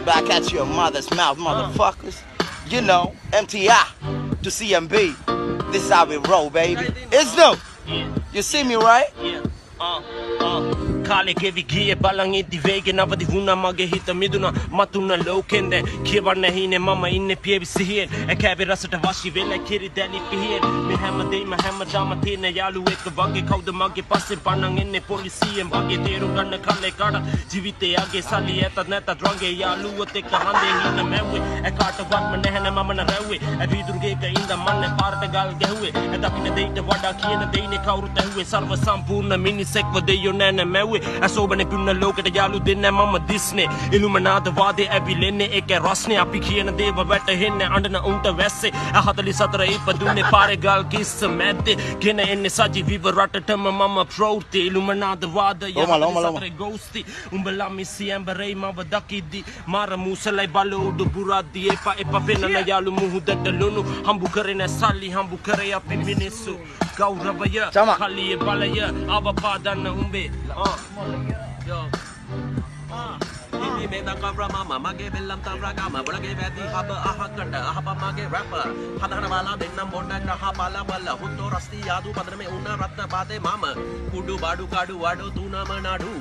Back at your mother's mouth, motherfuckers. You know, MTI to CMB. This is how we roll, baby. It's new. You see me, right? Kale kevi giye balangi di vege navadi huna mage hita miduna matuna lokende kiwanne hine mama inne pievi sihen e kabe rasata washi vela kiri dali pihen me hamadama tine yalu ek wage kauda mage passe panang inne polisiyen wage teru ganna kale kada jivite age sali eta neta drange yalu ek hande hine mewe e kaata wan nehne mama na rewe e vidurge ka inda manne parta gal gehuwe e dapine deite wada kiyena deine kawru tehuwe sarva sampurna minisek wadeyo nene mewe අසෝබනේ Punna ලෝකෙට යාළු දෙන්න මම දිස්නේ ඉලුමනාද වාදේ ඇවිලෙන්නේ ඒක රස්නේ අපි කියන දේව වැටහෙන්නේ අඬන උන්ට වැස්සේ 44 ඉපදුනේ පාරේ ගල් කිස්ස මැද්දේ ගෙන එන්නේ සජීවීව රටටම මම ප්‍රෞති ඉලුමනාද වාදය 44 ගෝස්ති උඹලා මිසි ඇම්බරේ මව දකිද්දි මාර මූසලයි බල උඩු බුරාද්දි එපා පෙන්නන යාළු මුහුදට ලුණු හම්බු කරේ නැ සල්ලි හම්බු කරේ අපි මිනිස්සු ගෞරවය කලියේ බලය අවපාදන්න උඹේ Yo. Ini meta kabra mama mage bellam tavra gama bolage vedi haba ahakata ahaba mage rapper hadana wala dennam bonda graha bala bala hutto rasti yadu padrame unna ratna pade mama kudu badu kadu wadu tunama nadu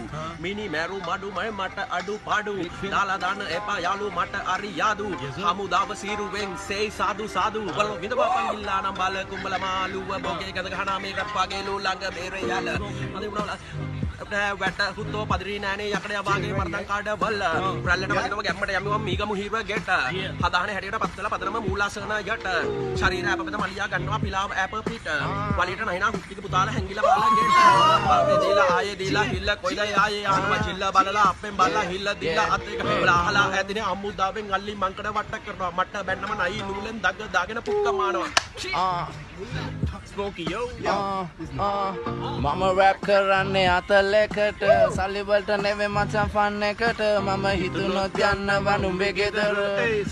mini meru madu mai mata adu padu dala dana epa yalu mata ari yadu hamudawa siruwen sei sadu sadu balo vidaba pangilla nam bala kumbala maluwa boge gada gahana me rappage lu langa bere yala adi unala වැට හුත්තෝ පදිරී නෑනේ යකඩ යවාගේ මර්දන් කාඩ වල රැල්ලට වදිනව ගැම්මට යමුවා මීගමු හිර ගෙට හදාහනේ හැටියට පත්තල පදනම මූලාසන යට ශරීර අපපත මලියා ගන්නවා පිලාව ඇප පිට වලියට නැහිනා හුට්ටික පුතාලා හැංගිලා බලලා ගෙට බාවේ දීලා ආයේ දීලා හිල්ල කොයිද ආයේ ආනවා ජිල්ල බලලා අපෙන් බලලා හිල්ල දීලා අත් එක බලාහලා ඇදිනේ අම්මුදාවෙන් අල්ලි මංකඩ වට්ට කරනවා මට බැන්නම නයි නූලෙන් දග දාගෙන පුක්ක මානවා Smokey yo Mama rap කරන්නේ අතලෙකට සල්ලි වලට නෙවෙයි මචං ෆන් එකට මම හිතුනොත් යන්න වනුඹේ ගෙදර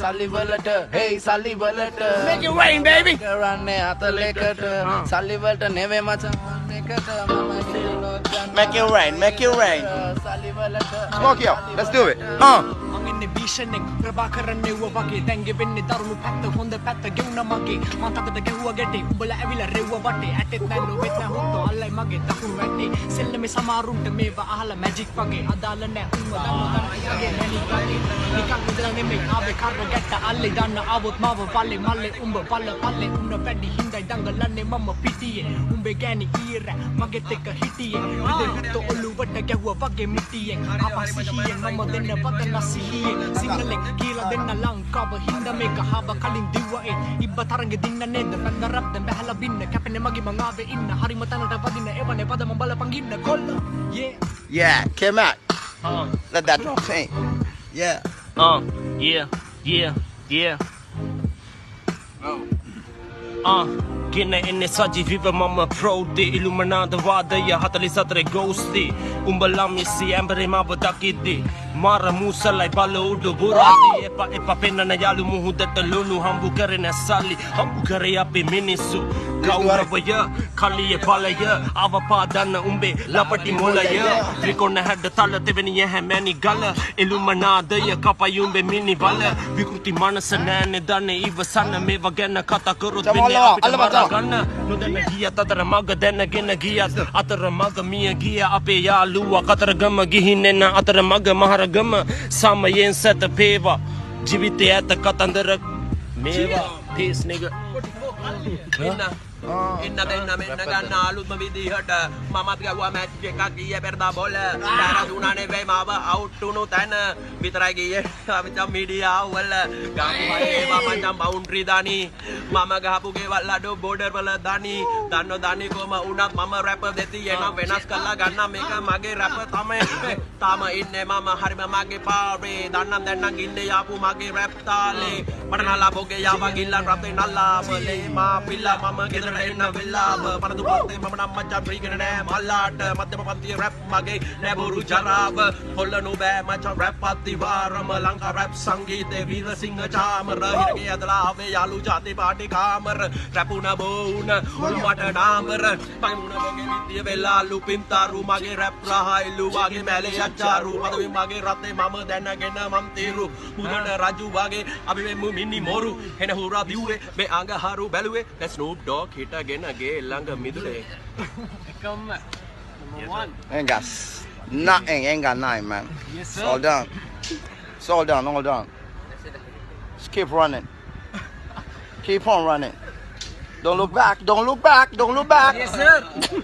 සල්ලි වලට hey සල්ලි වලට Make it rain, baby. කරන්නේ අතලෙකට සල්ලි වලට නෙවෙයි මචං ෆන් එකට මම හිතුනොත් යන්න Make it rain, make it rain. සල්ලි වලට Smokey yo, let's do it. මං ඉන්නේ භීෂණ එක ප්‍රභාකරන්නේ වගේ දැන් ගෙවෙන්නේ දරුණු පැත්ත හොඳ පැත්ත ගෙවුන මගේ මං තකට ගැහුවා ගැටේ උඹලා ඇවිල්ලා රෙව්ව වටේ ඇටෙත් නැන්නු වෙත් නැ හුත්තෝ අල්ලයි මගේ දකුණු වැටේ සෙල්ලමේ සමාරුන්ට මේවා අහලා මැජික් වගේ අදාළ නැ උඹ දන්නවා මගේ නැණි වගේ නිකන් ඉඳලා නෙමෙයි ආවේ කර්ව ගැට්ට අල්ලේ දාන්න ආවොත් මාව පල්ලේ මල්ලේ උඹ පල්ලේ උන්න පැඩි හින්දයි දඟලන්නේ මම පිටියේ උඹේ ගෑණි ඊර මගෙත් එක්ක හිටියේ විදේ හුත්තෝ ඔළුවට ගැහුවා වගේ මිටියෙන් ආපසිහියෙන් මම දෙන්න පතන සිහියෙන් සිංහලෙන් කියලා දෙන්න ලංකාව හින්දා මේක හාව කලින් දිව්වා ඒ ඉබ්බ තරංගෙ දින්න නේද පැත්ත රප් දැන් බහලා බින්න කැපෙන්නේ මගේ මං ආවේ ඉන්න හරිම තැනට වදින්න එවනේ පද මම බලපන් ඉන්න කොල්ල Yeah, came out. Let that drum sing. Yeah. Yeah. Kena enne සජීවීව මම ප්‍රෞති ඉලුමනාද වාදය 44 ගෝස්ති උඹලා මිසි ඇම්බරේ මව දකිද්දි මාර මූසලයි බල උඩු බුරාදි එපා පෙන්නන යාළු මුහුදට ලුණු හම්බු කරේ නැ සල්ලි හම්බු කරේ අපි මිනිස්සු ගෞරවය කලියේ බලය අවපාදන්න උඹේ ලපටි මොලය ත්‍රිකොණ හැඩ තල දෙවෙනිය හැමැනි ගල ඉලුමනාදය කපයි උඹේ මිනි බල විකෘති මනස නෑනේ දන්නේ ඉවසන්න මේවා ගැන කතා කරොත් වෙන්නේ අපිට ගන්න නොදැන ගියත් අතර මග දැනගෙන ගියත් අතර මග මිය ගිය අපේ යාළුවා කතරගම ගිහින් එන අතර මග මහරගම සමයෙන් සැතපේවා ජීවිතය ඇත කතන්දර මේවා peace nigga ඉන්න දෙන්න මෙන්න ගන්න අලුත්ම විදිහට මමත් ගවුවා මැච් එකක් ගියේ පෙරදා බෝල දාරදුනා නෙවෙයි මාව අවුට් වුණු තැන විතරයි ගියේ මචං මීඩියා වල ගාපු හයේ මචං බවුන්ඩරි දානි මම ගහපු ගෙවල් අඩෝ බෝඩර් වල දානි දන්නෝ දානි කොම උනත් මම රැප් දෙති එන වෙනස් කරලා ගන්න මේක මගේ රැප් තමයි තාම ඉන්නේ මම හරිම මගේ පාරේ දන්නම් දැන්නම් ඉන්නේ යාපු මගේ රැප් තාලේ මට නලා බෝගේ යාවා ගිල්ලන් රපේ නලා බලේ මා පිල්ලා මම ගෙදර එන්න වෙලාව පරදු පොත්තේ මම නම් මචං බ්‍රීගෙන නෑ මල්ලාට මධ්‍යම පන්තියේ රැප් මගේ නැබුරු ජරාව හොල්ලනු බෑ මචං රැප් අතිවාරම ලංකා රැප් සංගීතේ වීරසිංහ චාමර හිරගේ ඇදලා ආවේ යාළු ජාති පාටි කාමර රැපුණ බෝුණ උල්මට නාමර පයිමුණ මගේ විද්‍ය වෙලාලු පින්තාරු මගේ රැප් රහයිලු වගේ මැලේ අච්චාරු පදවි මගේ රතේ මම දැනගෙන මම් තීරු මුදන රජු වගේ අපි වෙමු මිනි මොරු හෙන හුරා බිව්වේ මේ අඟහරු බැලුවේ දැන් ස්නූප් ඩොග් හිටගෙන ගේ ළඟ මිදුලේ එකම number 1 Ain't got nothing. Ain't got nothing, man. Yes, It's sir. all done. It's all done. All done. Just keep running. Keep on running. Don't look back. Don't look back. Don't look back. yes sir